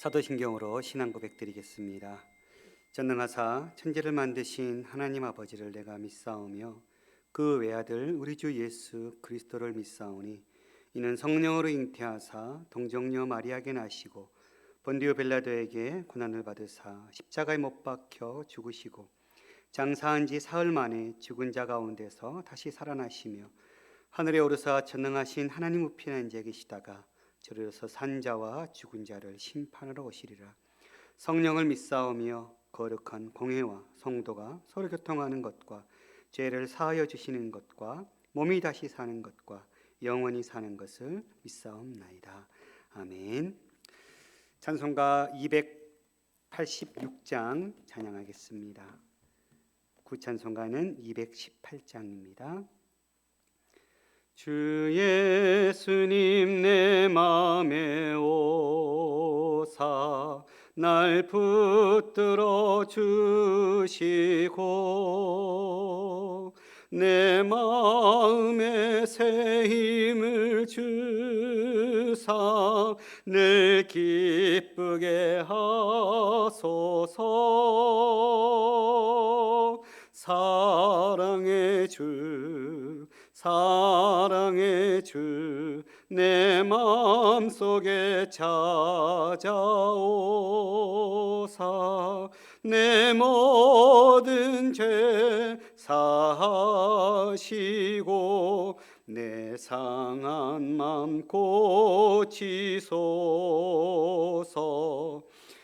사도신경으로 신앙 고백드리겠습니다. 전능하사 천지를 만드신 하나님 아버지를 내가 믿사오며 그 외아들 우리 주 예수 그리스도를 믿사오니 이는 성령으로 잉태하사 동정녀 마리아에게 나시고 본디오 빌라도에게 고난을 받으사 십자가에 못 박혀 죽으시고 장사한 지 사흘 만에 죽은 자 가운데서 다시 살아나시며 하늘에 오르사 전능하신 하나님 우편에 앉아 계시다가 저리로서 산자와 죽은 자를 심판하러 오시리라. 성령을 믿사오며 거룩한 공회와 성도가 서로 교통하는 것과 죄를 사하여 주시는 것과 몸이 다시 사는 것과 영원히 사는 것을 믿사옵나이다. 아멘. 찬송가 286장 찬양하겠습니다. 구찬송가는 218장입니다. 주 예수님 내 맘에 오사 날 붙들어 주시고 내 마음에 새 힘을 주사 늘 기쁘게 하소서. 사랑의 주 내 마음속에 찾아오사 내 모든 죄 사하시고 내 상한 맘 고치소서.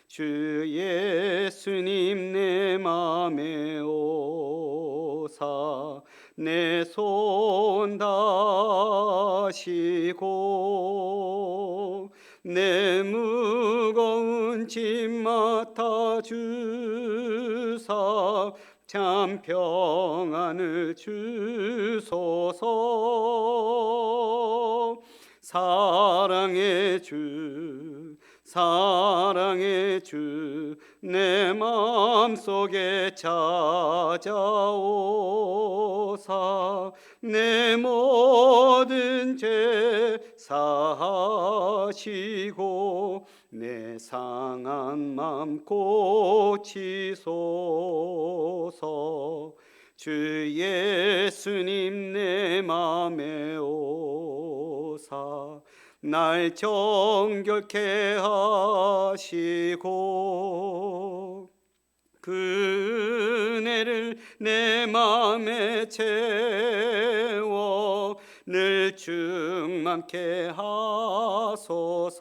주 예수님 내 맘에 오사 내 손 다시고 내 무거운 짐 맡아 주사 참 평안을 주소서. 사랑의 주 내 마음속에 찾아오사 내 모든 죄 사하시고 내 상한 맘 고치소서. 주 예수님 내 맘에 오사 날 정결케 하시고 그 은혜를 내 맘에 채워 늘 충만케 하소서.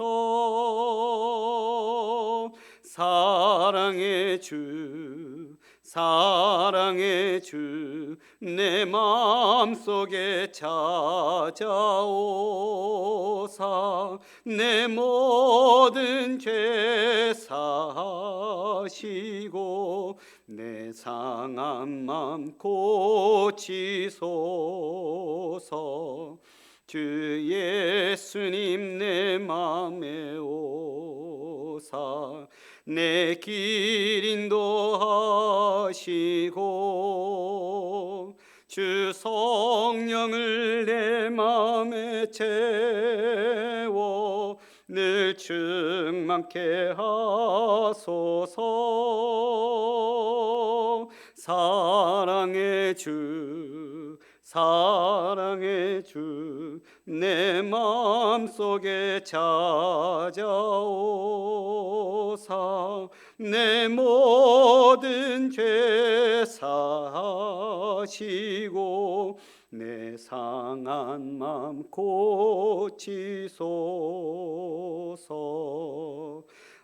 사랑의 주 내 마음속에 찾아오사 내 모든 죄 사하시고 내 상한 맘 고치소서. 주 예수님 내 맘에 오사 내 길 인도하시고 주 성령을 내 맘에 채워 늘 충만케 하소서. 사랑의 주 내 마음속에 찾아오사 내 모든 죄 사하시고 내 상한 맘 고치소서.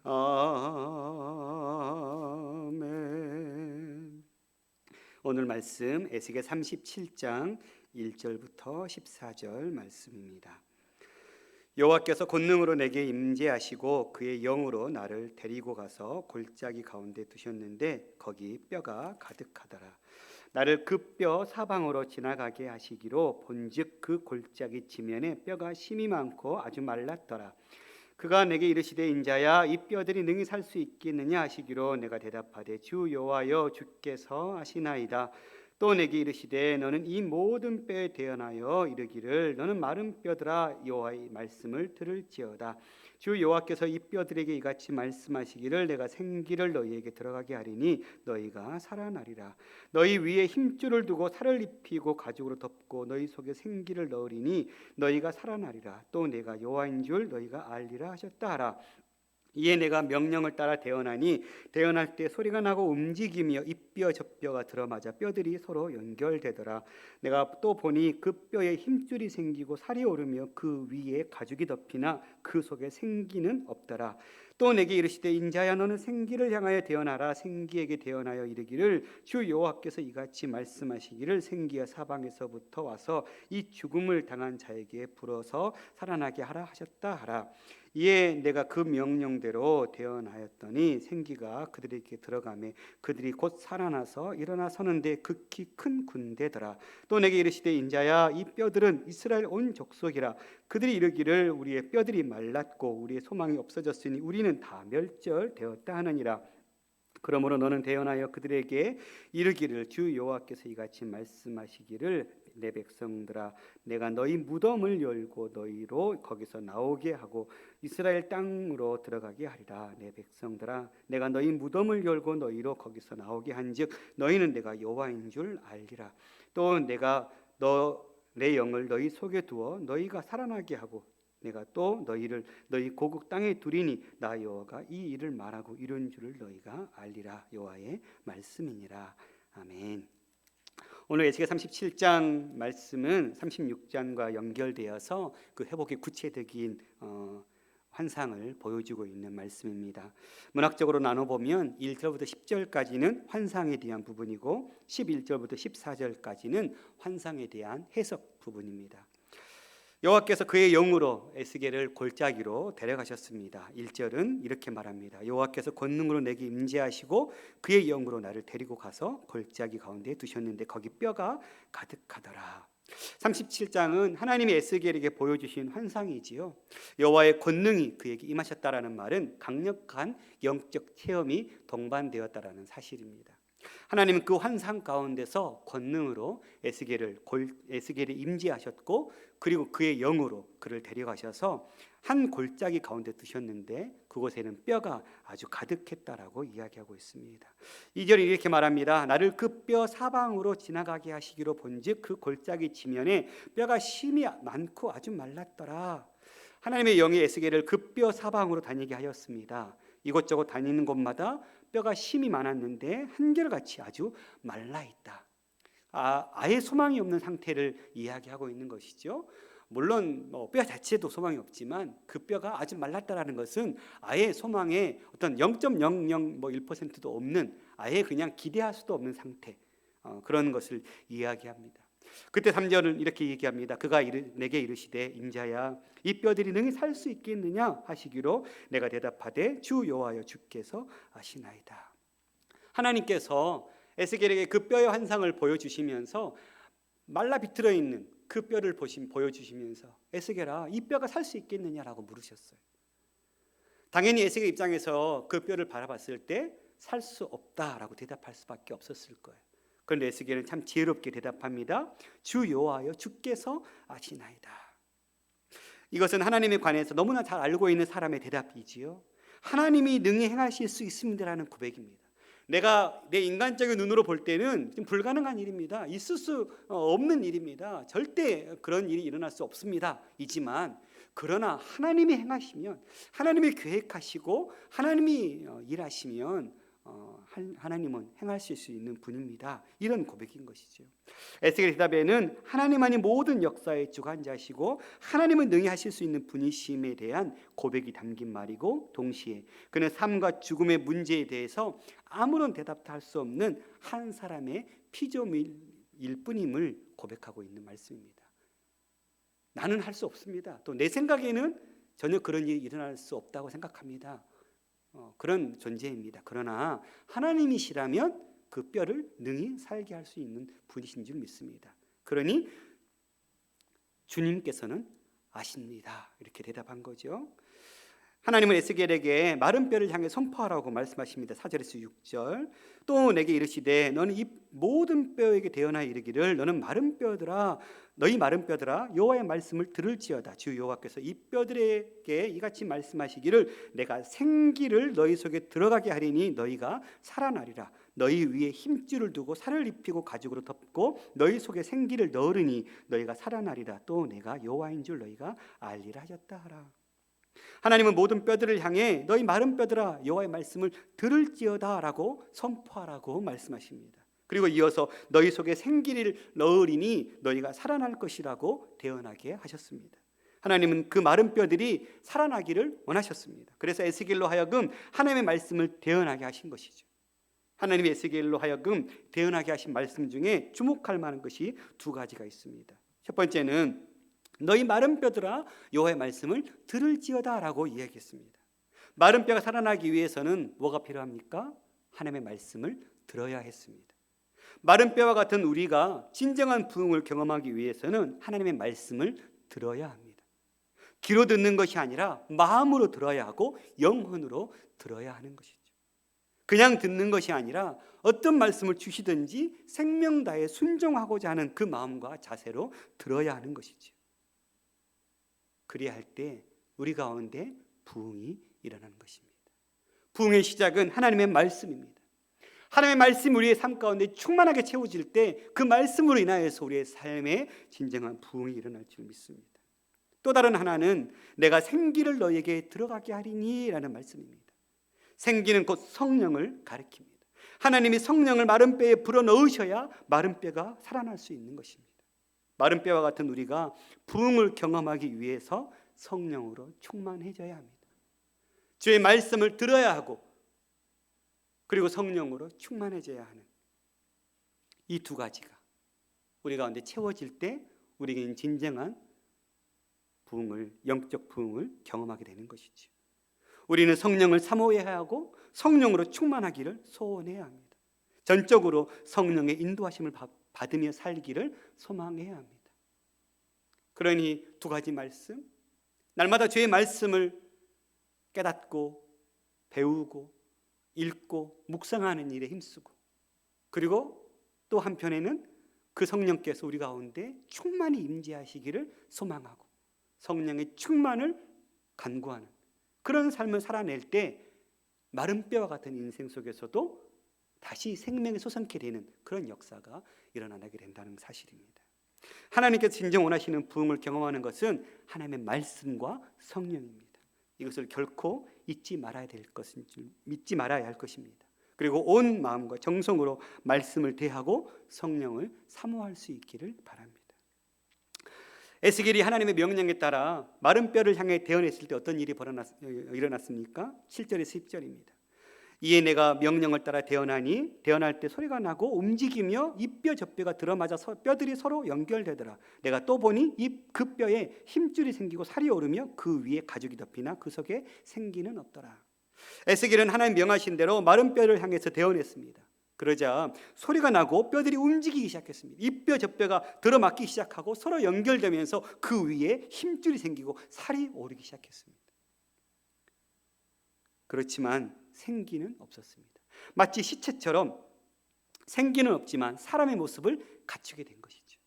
아멘. 오늘 말씀 에스겔 37장 1절부터 14절 말씀입니다. 여호와께서 권능으로 내게 임재하시고 그의 영으로 나를 데리고 가서 골짜기 가운데 두셨는데 거기 뼈가 가득하더라. 나를 그 뼈 사방으로 지나가게 하시기로 본즉 그 골짜기 지면에 뼈가 심이 많고 아주 말랐더라. 그가 내게 이르시되 인자야 이 뼈들이 능히 살 수 있겠느냐 하시기로 내가 대답하되 주 여호와여 주께서 아시나이다. 또 내게 이르시되 너는 이 모든 뼈에 대언하여 이르기를 너는 마른 뼈들아 여호와의 말씀을 들을지어다. 주 여호와께서 이 뼈들에게 이같이 말씀하시기를 내가 생기를 너희에게 들어가게 하리니 너희가 살아나리라. 너희 위에 힘줄을 두고 살을 입히고 가죽으로 덮고 너희 속에 생기를 넣으리니 너희가 살아나리라. 또 내가 여호와인 줄 너희가 알리라 하셨다 하라. 이에 내가 명령을 따라 대언하니 대언할 때 소리가 나고 움직이며 이 뼈 저 뼈가 들어맞아 뼈들이 서로 연결되더라. 내가 또 보니 그 뼈에 힘줄이 생기고 살이 오르며 그 위에 가죽이 덮이나 그 속에 생기는 없더라. 또 내게 이르시되 인자야 너는 생기를 향하여 대언하라. 생기에게 대언하여 이르기를 주 여호와께서 이같이 말씀하시기를 생기가 사방에서부터 와서 이 죽음을 당한 자에게 불어서 살아나게 하라 하셨다 하라. 이에 내가 그 명령대로 대언하였더니 생기가 그들에게 들어가매 그들이 곧 살아나서 일어나 서는데 극히 큰 군대더라. 또 내게 이르시되 인자야 이 뼈들은 이스라엘 온 족속이라. 그들이 이르기를 우리의 뼈들이 말랐고 우리의 소망이 없어졌으니 우리는 다 멸절되었다 하느니라. 그러므로 너는 대언하여 그들에게 이르기를 주 여호와께서 이같이 말씀하시기를 내 백성들아 내가 너희 무덤을 열고 너희로 거기서 나오게 하고 이스라엘 땅으로 들어가게 하리라. 내 백성들아 내가 너희 무덤을 열고 너희로 거기서 나오게 한즉 너희는 내가 여호와인 줄 알리라. 또 내가 내 영을 너희 속에 두어 너희가 살아나게 하고 내가 또 너희를 너희 고국 땅에 두리니 나 여호와가 이 일을 말하고 이룬 줄을 너희가 알리라. 여호와의 말씀이니라. 아멘. 오늘 에스겔 37장 말씀은 36장과 연결되어서 그 회복의 구체적인 환상을 보여주고 있는 말씀입니다. 문학적으로 나눠보면 1절부터 10절까지는 환상에 대한 부분이고 11절부터 14절까지는 환상에 대한 해석 부분입니다. 여호와께서 그의 영으로 에스겔을 골짜기로 데려가셨습니다. 1절은 이렇게 말합니다. 여호와께서 권능으로 내게 임재하시고 그의 영으로 나를 데리고 가서 골짜기 가운데 두셨는데 거기 뼈가 가득하더라. 37장은 하나님이 에스겔에게 보여주신 환상이지요. 여호와의 권능이 그에게 임하셨다라는 말은 강력한 영적 체험이 동반되었다라는 사실입니다. 하나님은 그 환상 가운데서 권능으로 에스겔이 임재하셨고 그리고 그의 영으로 그를 데려가셔서 한 골짜기 가운데 두셨는데 그곳에는 뼈가 아주 가득했다라고 이야기하고 있습니다. 2절에 이렇게 말합니다. 나를 그 뼈 사방으로 지나가게 하시기로 본즉 그 골짜기 지면에 뼈가 심이 많고 아주 말랐더라. 하나님의 영이 에스겔을 그 뼈 사방으로 다니게 하였습니다. 이곳저곳 다니는 곳마다 뼈가 심이 많았는데 한결같이 아주 말라있다. 아예 소망이 없는 상태를 이야기하고 있는 것이죠. 물론 뼈 자체도 소망이 없지만 그 뼈가 아주 말랐다라는 것은 아예 소망의 어떤 0.001%도 없는 아예 그냥 기대할 수도 없는 상태, 그런 것을 이야기합니다. 그때 3절은 이렇게 얘기합니다. 그가 내게 이르시되 인자야 이 뼈들이 능히 살 수 있겠느냐 하시기로 내가 대답하되 주 여호와여 주께서 아시나이다. 하나님께서 에스겔에게 그 뼈의 환상을 보여주시면서 말라 비틀어 있는 그 뼈를 보여주시면서 에스겔아 이 뼈가 살 수 있겠느냐라고 물으셨어요. 당연히 에스겔 입장에서 그 뼈를 바라봤을 때 살 수 없다라고 대답할 수밖에 없었을 거예요. 그런데 에스겔은 참 지혜롭게 대답합니다. 주 여호와여 주께서 아시나이다. 이것은 하나님에 관해서 너무나 잘 알고 있는 사람의 대답이지요. 하나님이 능히 행하실 수 있습니다라는 고백입니다. 내가 내 인간적인 눈으로 볼 때는 좀 불가능한 일입니다. 있을 수 없는 일입니다. 절대 그런 일이 일어날 수 없습니다. 이지만 그러나 하나님이 행하시면 하나님이 계획하시고 하나님이 일하시면 하나님은 행하실 수 있는 분입니다. 이런 고백인 것이죠. 에스겔 대답에는 하나님만이 모든 역사의 주관자시고 하나님은 능히 하실 수 있는 분이심에 대한 고백이 담긴 말이고 동시에 그는 삶과 죽음의 문제에 대해서 아무런 대답도 할 수 없는 한 사람의 피조물일 뿐임을 고백하고 있는 말씀입니다. 나는 할 수 없습니다. 또 내 생각에는 전혀 그런 일이 일어날 수 없다고 생각합니다. 그런 존재입니다. 그러나 하나님이시라면 그 뼈를 능히 살게 할 수 있는 분이신 줄 믿습니다. 그러니 주님께서는 아십니다. 이렇게 대답한 거죠. 하나님은 에스겔에게 마른 뼈를 향해 선포하라고 말씀하십니다. 4절에서 6절. 또 내게 이르시되 너는 이 모든 뼈에게 대언하여 이르기를 너는 마른 뼈들아 너희 마른 뼈들아 여호와의 말씀을 들을지어다. 주 여호와께서 이 뼈들에게 이같이 말씀하시기를 내가 생기를 너희 속에 들어가게 하리니 너희가 살아나리라. 너희 위에 힘줄을 두고 살을 입히고 가죽으로 덮고 너희 속에 생기를 넣으리니 너희가 살아나리라. 또 내가 여호와인 줄 너희가 알리라 하셨다 하라. 하나님은 모든 뼈들을 향해 너희 마른 뼈들아 여호와의 말씀을 들을지어다라고 선포하라고 말씀하십니다. 그리고 이어서 너희 속에 생기를 넣으리니 너희가 살아날 것이라고 대언하게 하셨습니다. 하나님은 그 마른 뼈들이 살아나기를 원하셨습니다. 그래서 에스겔로 하여금 하나님의 말씀을 대언하게 하신 것이죠. 하나님의 에스겔로 하여금 대언하게 하신 말씀 중에 주목할 만한 것이 두 가지가 있습니다. 첫 번째는 너희 마른 뼈들아 여호와의 말씀을 들을지어다라고 이야기했습니다. 마른 뼈가 살아나기 위해서는 뭐가 필요합니까? 하나님의 말씀을 들어야 했습니다. 마른 뼈와 같은 우리가 진정한 부흥을 경험하기 위해서는 하나님의 말씀을 들어야 합니다. 귀로 듣는 것이 아니라 마음으로 들어야 하고 영혼으로 들어야 하는 것이죠. 그냥 듣는 것이 아니라 어떤 말씀을 주시든지 생명 다해 순종하고자 하는 그 마음과 자세로 들어야 하는 것이죠. 그래야 할 때 우리 가운데 부흥이 일어나는 것입니다. 부흥의 시작은 하나님의 말씀입니다. 하나님의 말씀이 우리의 삶 가운데 충만하게 채워질 때 그 말씀으로 인하여서 우리의 삶에 진정한 부흥이 일어날 줄 믿습니다. 또 다른 하나는 내가 생기를 너에게 들어가게 하리니 라는 말씀입니다. 생기는 곧 성령을 가리킵니다. 하나님이 성령을 마른 뼈에 불어넣으셔야 마른 뼈가 살아날 수 있는 것입니다. 마른 뼈와 같은 우리가 부흥을 경험하기 위해서 성령으로 충만해져야 합니다. 주의 말씀을 들어야 하고 그리고 성령으로 충만해져야 하는 이 두 가지가 우리 가운데 채워질 때 우리에게는 진정한 부흥을, 영적 부흥을 경험하게 되는 것이죠. 우리는 성령을 사모해야 하고 성령으로 충만하기를 소원해야 합니다. 전적으로 성령의 인도하심을 받으며 살기를 소망해야 합니다. 그러니 두 가지 말씀, 날마다 주의 말씀을 깨닫고 배우고 읽고 묵상하는 일에 힘쓰고, 그리고 또 한편에는 그 성령께서 우리 가운데 충만히 임재하시기를 소망하고 성령의 충만을 간구하는 그런 삶을 살아낼 때 마른 뼈와 같은 인생 속에서도 다시 생명이 솟아나게 되는 그런 역사가 일어나게 된다는 사실입니다. 하나님께서 진정 원하시는 부흥을 경험하는 것은 하나님의 말씀과 성령입니다. 이것을 결코 잊지 말아야 될 것인 줄 믿지 말아야 할 것입니다. 그리고 온 마음과 정성으로 말씀을 대하고 성령을 사모할 수 있기를 바랍니다. 에스겔이 하나님의 명령에 따라 마른 뼈를 향해 대언했을 때 어떤 일이 일어났습니까? 7절에서 10절입니다. 이에 내가 명령을 따라 대언하니 대언할 때 소리가 나고 움직이며 이 뼈 저 뼈가 들어맞아 뼈들이 서로 연결되더라. 내가 또 보니 그 뼈에 힘줄이 생기고 살이 오르며 그 위에 가죽이 덮이나 그 속에 생기는 없더라. 에스겔은 하나님 명하신 대로 마른 뼈를 향해서 대언했습니다. 그러자 소리가 나고 뼈들이 움직이기 시작했습니다. 이 뼈 저 뼈가 들어맞기 시작하고 서로 연결되면서 그 위에 힘줄이 생기고 살이 오르기 시작했습니다. 그렇지만 생기는 없었습니다. 마치 시체처럼 생기는 없지만 사람의 모습을 갖추게 된 것이죠.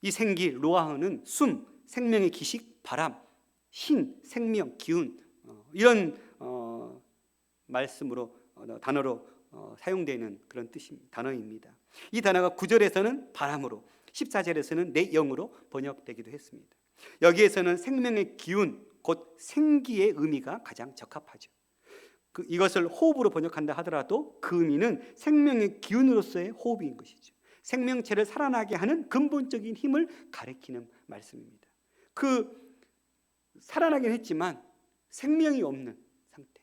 이 생기, 로아흐는 숨, 생명의 기식, 바람, 신, 생명, 기운, 이런 말씀으로 단어로 사용되는 그런 단어입니다. 이 단어가 9절에서는 바람으로, 14절에서는 내 영으로 번역되기도 했습니다. 여기에서는 생명의 기운, 곧 생기의 의미가 가장 적합하죠. 이것을 호흡으로 번역한다 하더라도 그 의미는 생명의 기운으로서의 호흡인 것이죠. 생명체를 살아나게 하는 근본적인 힘을 가리키는 말씀입니다. 살아나긴 했지만 생명이 없는 상태,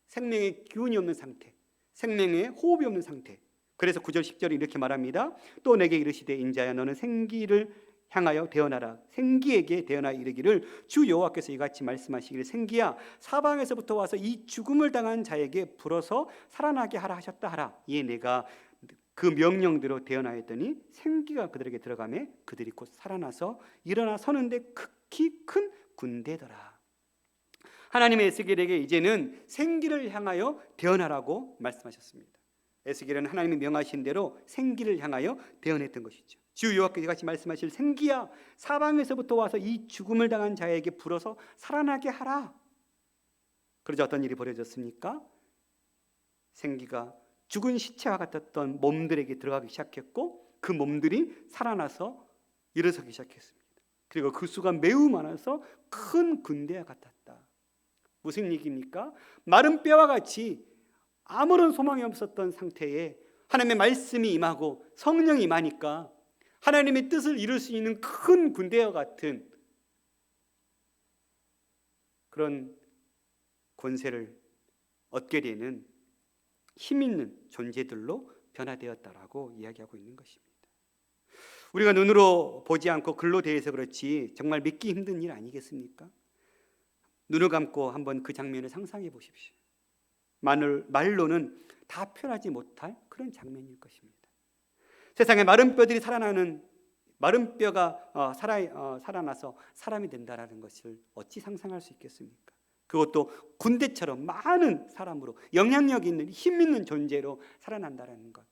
생명의 기운이 없는 상태, 생명의 호흡이 없는 상태. 그래서 9절 10절이 이렇게 말합니다. 또 내게 이르시되 인자야 너는 생기를 향하여 대언하라. 생기에게 대언하여 이르기를 주 여호와께서 이같이 말씀하시기를 생기야 사방에서부터 와서 이 죽음을 당한 자에게 불어서 살아나게 하라 하셨다 하라. 이에 내가 그 명령대로 대언하였더니 생기가 그들에게 들어가매 그들이 곧 살아나서 일어나 서는데 극히 큰 군대더라. 하나님의 에스겔에게 이제는 생기를 향하여 대언하라고 말씀하셨습니다. 에스겔은 하나님이 명하신 대로 생기를 향하여 대언했던 것이죠. 주 여호와께서 같이 말씀하실 생기야, 사방에서부터 와서 이 죽음을 당한 자에게 불어서 살아나게 하라. 그러자 어떤 일이 벌어졌습니까? 생기가 죽은 시체와 같았던 몸들에게 들어가기 시작했고, 그 몸들이 살아나서 일어서기 시작했습니다. 그리고 그 수가 매우 많아서 큰 군대와 같았다. 무슨 얘기입니까? 마른 뼈와 같이 아무런 소망이 없었던 상태에 하나님의 말씀이 임하고 성령이 임하니까 하나님의 뜻을 이룰 수 있는 큰 군대와 같은 그런 권세를 얻게 되는 힘 있는 존재들로 변화되었다라고 이야기하고 있는 것입니다. 우리가 눈으로 보지 않고 글로 대해서 그렇지 정말 믿기 힘든 일 아니겠습니까? 눈을 감고 한번 그 장면을 상상해 보십시오. 말로는 다 표현하지 못할 그런 장면일 것입니다. 세상에 마른 뼈들이 살아나는, 마른 뼈가 살아나서 사람이 된다라는 것을 어찌 상상할 수 있겠습니까? 그것도 군대처럼 많은 사람으로 영향력 있는 힘 있는 존재로 살아난다라는 것,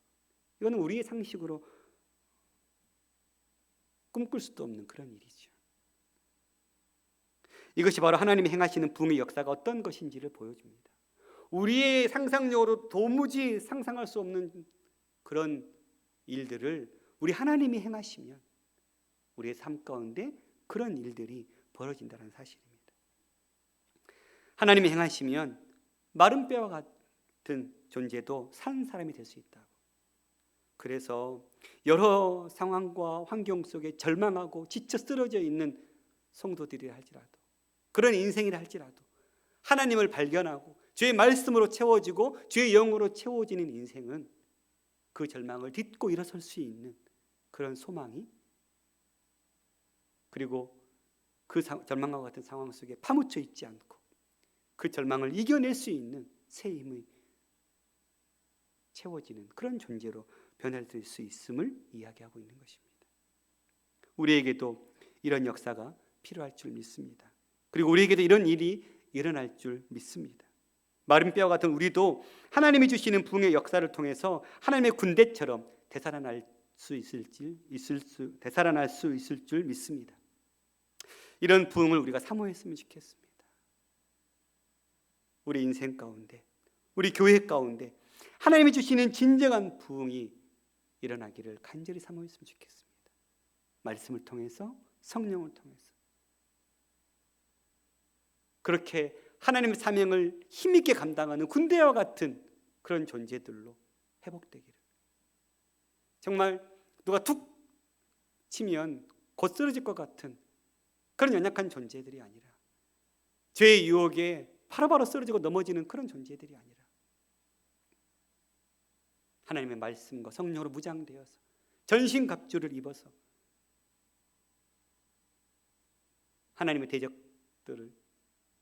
이거는 우리의 상식으로 꿈꿀 수도 없는 그런 일이죠. 이것이 바로 하나님이 행하시는 부흥의 역사가 어떤 것인지를 보여줍니다. 우리의 상상력으로 도무지 상상할 수 없는 그런 일들을 우리 하나님이 행하시면 우리의 삶 가운데 그런 일들이 벌어진다는 사실입니다. 하나님이 행하시면 마른 뼈와 같은 존재도 산 사람이 될 수 있다고. 그래서 여러 상황과 환경 속에 절망하고 지쳐 쓰러져 있는 성도들이라 할지라도, 그런 인생이라 할지라도 하나님을 발견하고 주의 말씀으로 채워지고 주의 영으로 채워지는 인생은 그 절망을 딛고 일어설 수 있는 그런 소망이, 그리고 그 절망과 같은 상황 속에 파묻혀 있지 않고 그 절망을 이겨낼 수 있는 새 힘이 채워지는 그런 존재로 변화될 수 있음을 이야기하고 있는 것입니다. 우리에게도 이런 역사가 필요할 줄 믿습니다. 그리고 우리에게도 이런 일이 일어날 줄 믿습니다. 마른 뼈 같은 우리도 하나님이 주시는 부흥의 역사를 통해서 하나님의 군대처럼 되살아날 수 있을 줄 믿습니다. 이런 부흥을 우리가 사모했으면 좋겠습니다. 우리 인생 가운데, 우리 교회 가운데 하나님이 주시는 진정한 부흥이 일어나기를 간절히 사모했으면 좋겠습니다. 말씀을 통해서, 성령을 통해서 그렇게 하나님의 사명을 힘있게 감당하는 군대와 같은 그런 존재들로 회복되기를. 정말 누가 툭 치면 곧 쓰러질 것 같은 그런 연약한 존재들이 아니라, 죄의 유혹에 바로바로 쓰러지고 넘어지는 그런 존재들이 아니라 하나님의 말씀과 성령으로 무장되어서 전신갑주를 입어서 하나님의 대적들을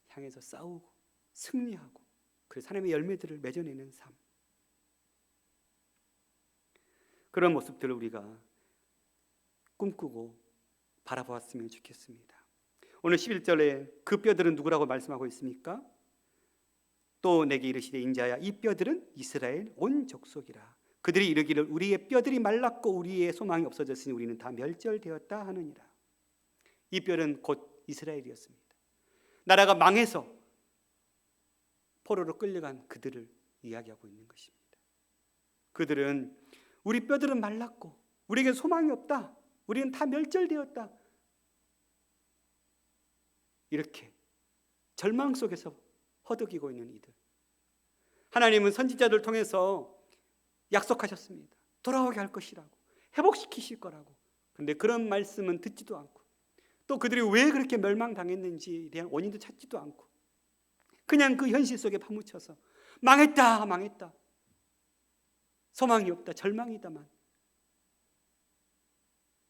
향해서 싸우고 승리하고 그래서 하나님의 열매들을 맺어내는 삶, 그런 모습들을 우리가 꿈꾸고 바라보았으면 좋겠습니다. 오늘 11절에 그 뼈들은 누구라고 말씀하고 있습니까? 또 내게 이르시되 인자야 이 뼈들은 이스라엘 온 족속이라. 그들이 이르기를 우리의 뼈들이 말랐고 우리의 소망이 없어졌으니 우리는 다 멸절되었다 하느니라. 이 뼈는 곧 이스라엘이었습니다. 나라가 망해서 포로로 끌려간 그들을 이야기하고 있는 것입니다. 그들은 우리 뼈들은 말랐고 우리에게 소망이 없다, 우리는 다 멸절되었다, 이렇게 절망 속에서 허덕이고 있는 이들, 하나님은 선지자들 통해서 약속하셨습니다. 돌아오게 할 것이라고, 회복시키실 거라고. 그런데 그런 말씀은 듣지도 않고, 또 그들이 왜 그렇게 멸망당했는지에 대한 원인도 찾지도 않고 그냥 그 현실 속에 파묻혀서 망했다, 망했다, 소망이 없다, 절망이다만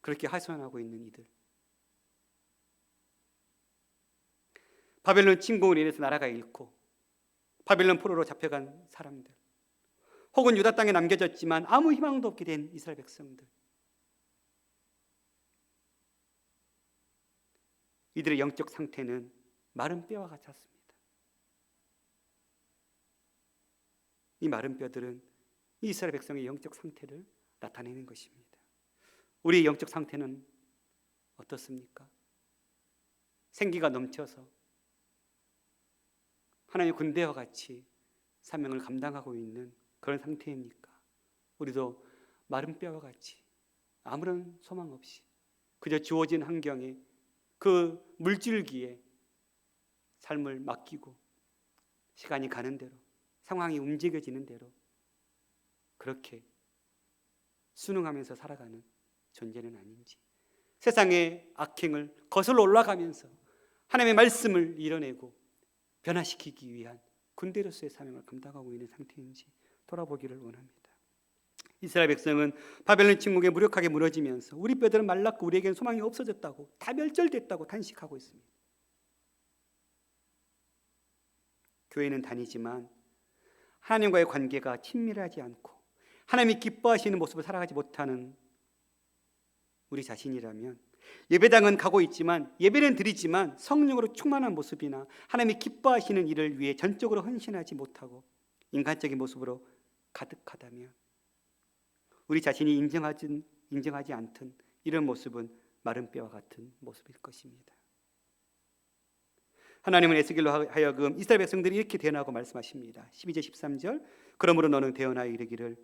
그렇게 하소연하고 있는 이들, 바벨론 침공으로 인해서 나라가 잃고 바벨론 포로로 잡혀간 사람들, 혹은 유다 땅에 남겨졌지만 아무 희망도 없게 된 이스라엘 백성들, 이들의 영적 상태는 마른 뼈와 같았습니다. 이 마른 뼈들은 이스라엘 백성의 영적 상태를 나타내는 것입니다. 우리의 영적 상태는 어떻습니까? 생기가 넘쳐서 하나님의 군대와 같이 사명을 감당하고 있는 그런 상태입니까? 우리도 마른 뼈와 같이 아무런 소망 없이 그저 주어진 환경에 그 물줄기에 삶을 맡기고 시간이 가는 대로 상황이 움직여지는 대로 그렇게 순응하면서 살아가는 존재는 아닌지, 세상의 악행을 거슬러 올라가면서 하나님의 말씀을 이뤄내고 변화시키기 위한 군대로서의 사명을 감당하고 있는 상태인지 돌아보기를 원합니다. 이스라엘 백성은 바벨론 침공에 무력하게 무너지면서 우리 뼈들은 말랐고 우리에게는 소망이 없어졌다고, 다 멸절됐다고 탄식하고 있습니다. 교회는 다니지만 하나님과의 관계가 친밀하지 않고 하나님이 기뻐하시는 모습을 살아가지 못하는 우리 자신이라면, 예배당은 가고 있지만 예배는 드리지만 성령으로 충만한 모습이나 하나님이 기뻐하시는 일을 위해 전적으로 헌신하지 못하고 인간적인 모습으로 가득하다면 우리 자신이 인정하지 않던 이런 모습은 마른 뼈와 같은 모습일 것입니다. 하나님은 에스겔로 하여금 이스라엘 백성들이 이렇게 대언하고 말씀하십니다. 12절 13절 그러므로 너는 대언하여 이르기를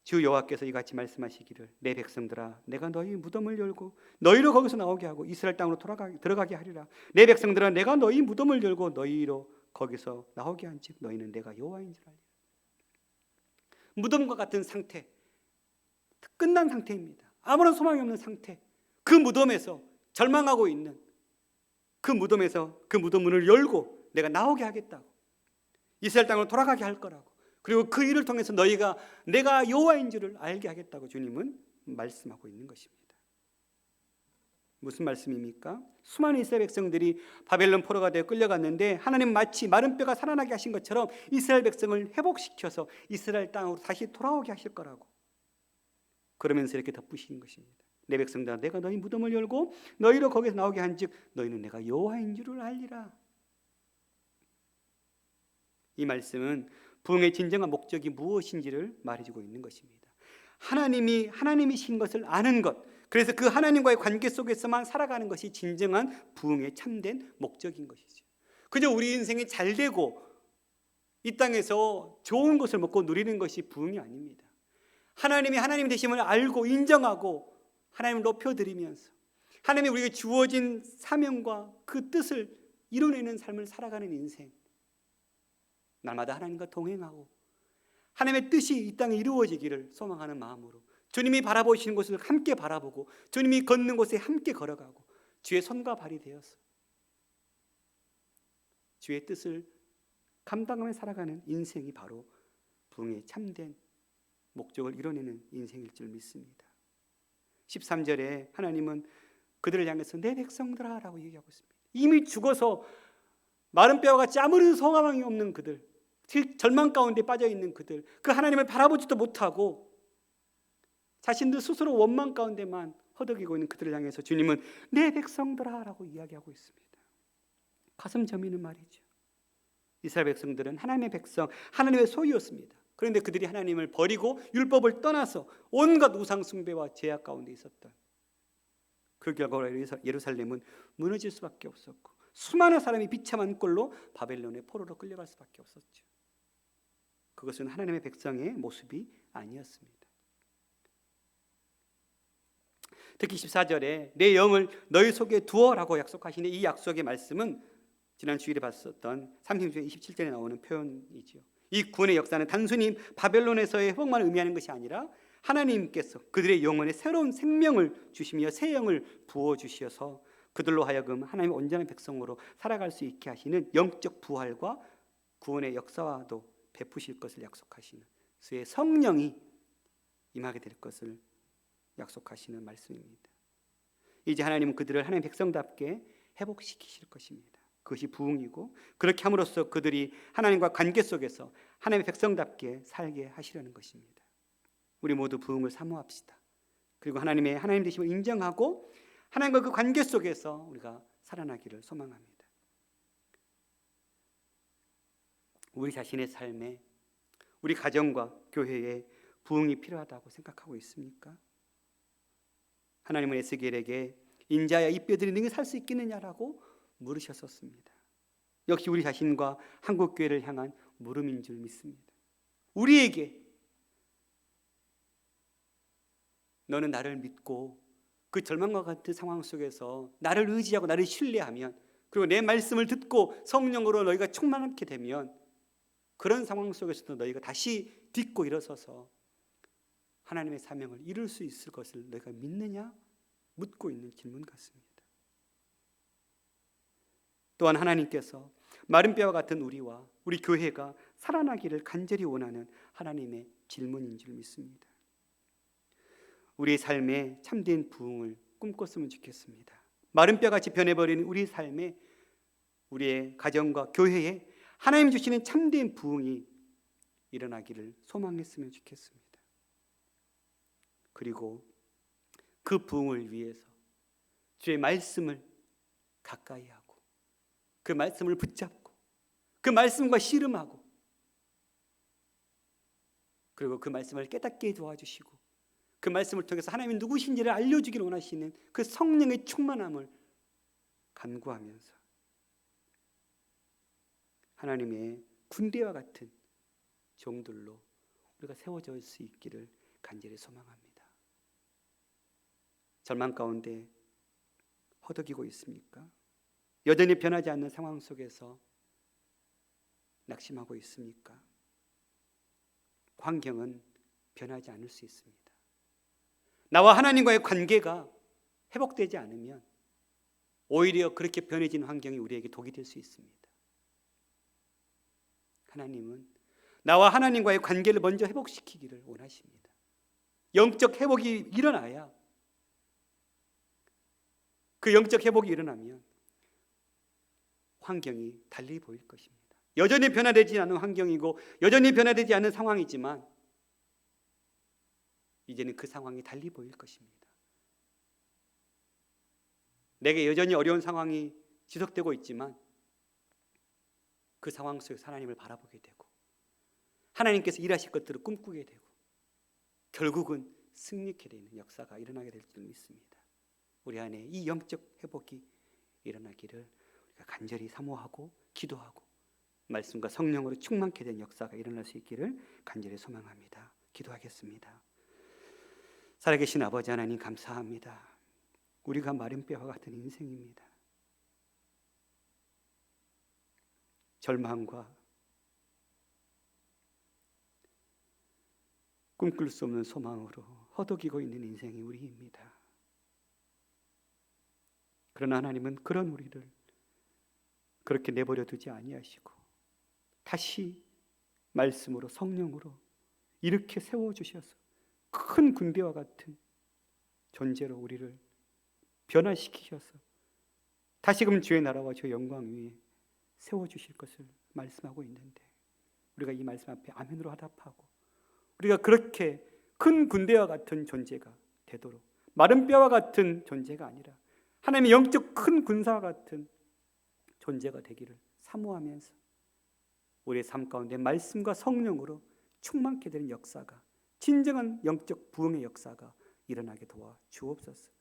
주 여호와께서 이같이 말씀하시기를 내 백성들아 내가 너희 무덤을 열고 너희로 거기서 나오게 하고 이스라엘 땅으로 들어가게 하리라. 내 백성들아 내가 너희 무덤을 열고 너희로 거기서 나오게 한즉 너희는 내가 여호와인 줄 알리라. 무덤과 같은 상태, 끝난 상태입니다. 아무런 소망이 없는 상태, 그 무덤에서 절망하고 있는 그 무덤에서 그 무덤 문을 열고 내가 나오게 하겠다고, 이스라엘 땅으로 돌아가게 할 거라고, 그리고 그 일을 통해서 너희가 내가 여호와인 줄을 알게 하겠다고 주님은 말씀하고 있는 것입니다. 무슨 말씀입니까? 수많은 이스라엘 백성들이 바벨론 포로가 되어 끌려갔는데 하나님 마치 마른 뼈가 살아나게 하신 것처럼 이스라엘 백성을 회복시켜서 이스라엘 땅으로 다시 돌아오게 하실 거라고, 그러면서 이렇게 덧붙이는 것입니다. 내 백성들아 내가 너희 무덤을 열고 너희로 거기서 나오게 한즉 너희는 내가 여호와인 줄을 알리라. 이 말씀은 부흥의 진정한 목적이 무엇인지를 말해주고 있는 것입니다. 하나님이 하나님이신 것을 아는 것, 그래서 그 하나님과의 관계 속에서만 살아가는 것이 진정한 부흥의 참된 목적인 것이죠. 그저 우리 인생이 잘 되고 이 땅에서 좋은 것을 먹고 누리는 것이 부흥이 아닙니다. 하나님이 하나님 되심을 알고 인정하고 하나님을 높여드리면서 하나님이 우리에게 주어진 사명과 그 뜻을 이뤄내는 삶을 살아가는 인생, 날마다 하나님과 동행하고 하나님의 뜻이 이 땅에 이루어지기를 소망하는 마음으로 주님이 바라보시는 곳을 함께 바라보고 주님이 걷는 곳에 함께 걸어가고 주의 손과 발이 되어서 주의 뜻을 감당하며 살아가는 인생이 바로 부흥의 참된 목적을 이뤄내는 인생일 줄 믿습니다. 13절에 하나님은 그들을 향해서 내 백성들아 라고 얘기하고 있습니다. 이미 죽어서 마른 뼈와 같이 아무런 소망이 없는 그들, 절망 가운데 빠져있는 그들, 그 하나님을 바라보지도 못하고 자신들 스스로 원망 가운데만 허덕이고 있는 그들을 향해서 주님은 내 백성들아 라고 이야기하고 있습니다. 가슴 저미는 말이죠. 이스라엘 백성들은 하나님의 백성, 하나님의 소유였습니다. 그런데 그들이 하나님을 버리고 율법을 떠나서 온갖 우상 숭배와 죄악 가운데 있었던 그 결과로 예루살렘은 무너질 수밖에 없었고 수많은 사람이 비참한 꼴로 바벨론의 포로로 끌려갈 수밖에 없었죠. 그것은 하나님의 백성의 모습이 아니었습니다. 특히 14절에 내 영을 너희 속에 두어라고 약속하시는 이 약속의 말씀은 지난 주일에 봤었던 30절 27절에 나오는 표현이죠. 이 구원의 역사는 단순히 바벨론에서의 회복만 의미하는 것이 아니라 하나님께서 그들의 영혼에 새로운 생명을 주시며 새 영을 부어주셔서 그들로 하여금 하나님의 온전한 백성으로 살아갈 수 있게 하시는 영적 부활과 구원의 역사와도 베푸실 것을 약속하시는 그의 성령이 임하게 될 것을 약속하시는 말씀입니다. 이제 하나님은 그들을 하나님의 백성답게 회복시키실 것입니다. 그것이 부흥이고 그렇게 함으로써 그들이 하나님과 관계 속에서 하나님의 백성답게 살게 하시려는 것입니다. 우리 모두 부흥을 사모합시다. 그리고 하나님 되심을 인정하고 하나님과 그 관계 속에서 우리가 살아나기를 소망합니다. 우리 자신의 삶에 우리 가정과 교회에 부흥이 필요하다고 생각하고 있습니까? 하나님은 에스겔에게 인자야 이 뼈들이 능히 살 수 있겠느냐라고 물으셨었습니다. 역시 우리 자신과 한국교회를 향한 물음인 줄 믿습니다. 우리에게 너는 나를 믿고 그 절망과 같은 상황 속에서 나를 의지하고 나를 신뢰하면, 그리고 내 말씀을 듣고 성령으로 너희가 충만하게 되면, 그런 상황 속에서도 너희가 다시 딛고 일어서서 하나님의 사명을 이룰 수 있을 것을 너희가 믿느냐? 묻고 있는 질문 같습니다. 또한 하나님께서 마른 뼈와 같은 우리와 우리 교회가 살아나기를 간절히 원하는 하나님의 질문인 줄 믿습니다. 우리의 삶에 참된 부흥을 꿈꿨으면 좋겠습니다. 마른 뼈같이 변해버린 우리 삶에, 우리의 가정과 교회에 하나님 주시는 참된 부흥이 일어나기를 소망했으면 좋겠습니다. 그리고 그 부흥을 위해서 주의 말씀을 가까이 하고, 그 말씀을 붙잡고, 그 말씀과 씨름하고, 그리고 그 말씀을 깨닫게 도와주시고, 그 말씀을 통해서 하나님이 누구신지를 알려주기를 원하시는 그 성령의 충만함을 간구하면서 하나님의 군대와 같은 종들로 우리가 세워질 수 있기를 간절히 소망합니다. 절망 가운데 허덕이고 있습니까? 여전히 변하지 않는 상황 속에서 낙심하고 있습니까? 환경은 변하지 않을 수 있습니다. 나와 하나님과의 관계가 회복되지 않으면 오히려 그렇게 변해진 환경이 우리에게 독이 될 수 있습니다. 하나님은 나와 하나님과의 관계를 먼저 회복시키기를 원하십니다. 영적 회복이 일어나야, 그 영적 회복이 일어나면 환경이 달리 보일 것입니다. 여전히 변화되지 않은 환경이고 여전히 변화되지 않은 상황이지만 이제는 그 상황이 달리 보일 것입니다. 내게 여전히 어려운 상황이 지속되고 있지만 그 상황 속에서 하나님을 바라보게 되고 하나님께서 일하실 것들을 꿈꾸게 되고 결국은 승리케 되는 역사가 일어나게 될 줄 믿습니다. 우리 안에 이 영적 회복이 일어나기를 우리가 간절히 사모하고 기도하고 말씀과 성령으로 충만케 된 역사가 일어날 수 있기를 간절히 소망합니다. 기도하겠습니다. 살아계신 아버지 하나님 감사합니다. 우리가 마른 뼈와 같은 인생입니다. 절망과 꿈꿀 수 없는 소망으로 허덕이고 있는 인생이 우리입니다. 그러나 하나님은 그런 우리를 그렇게 내버려 두지 아니하시고 다시 말씀으로 성령으로 이렇게 세워주셔서 큰 군대와 같은 존재로 우리를 변화시키셔서 다시금 주의 나라와 주의 영광 위에 세워주실 것을 말씀하고 있는데 우리가 이 말씀 앞에 아멘으로 화답하고 우리가 그렇게 큰 군대와 같은 존재가 되도록 마른 뼈와 같은 존재가 아니라 하나님의 영적 큰 군사와 같은 존재가 되기를 사모하면서 우리의 삶 가운데 말씀과 성령으로 충만케 되는 역사가 진정한 영적 부흥의 역사가 일어나게 도와 주옵소서.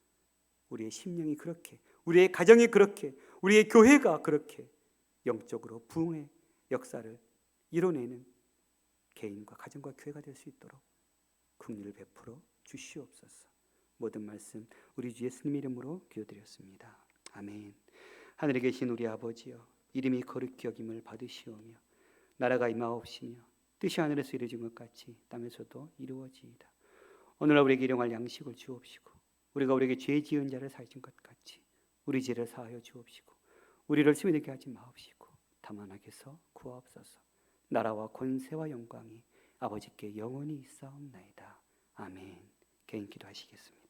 우리의 심령이 그렇게, 우리의 가정이 그렇게, 우리의 교회가 그렇게 영적으로 부흥의 역사를 이뤄내는 개인과 가정과 교회가 될 수 있도록 긍휼을 베풀어 주시옵소서. 모든 말씀 우리 주 예수님 이름으로 기도드렸습니다. 아멘. 하늘에 계신 우리 아버지여, 이름이 거룩히 여김을 받으시오며 나라가 임하옵시며 뜻이 하늘에서 이루어진 것 같이 땅에서도 이루어지이다. 오늘날 우리에게 일용할 양식을 주옵시고 우리가 우리에게 죄 지은 자를 사하신 것 같이 우리 죄를 사하여 주옵시고 우리를 시험에 들게 하지 마옵시고 다만 악에서 구하옵소서. 나라와 권세와 영광이 아버지께 영원히 있사옵나이다. 아멘. 개인 기도하시겠습니다.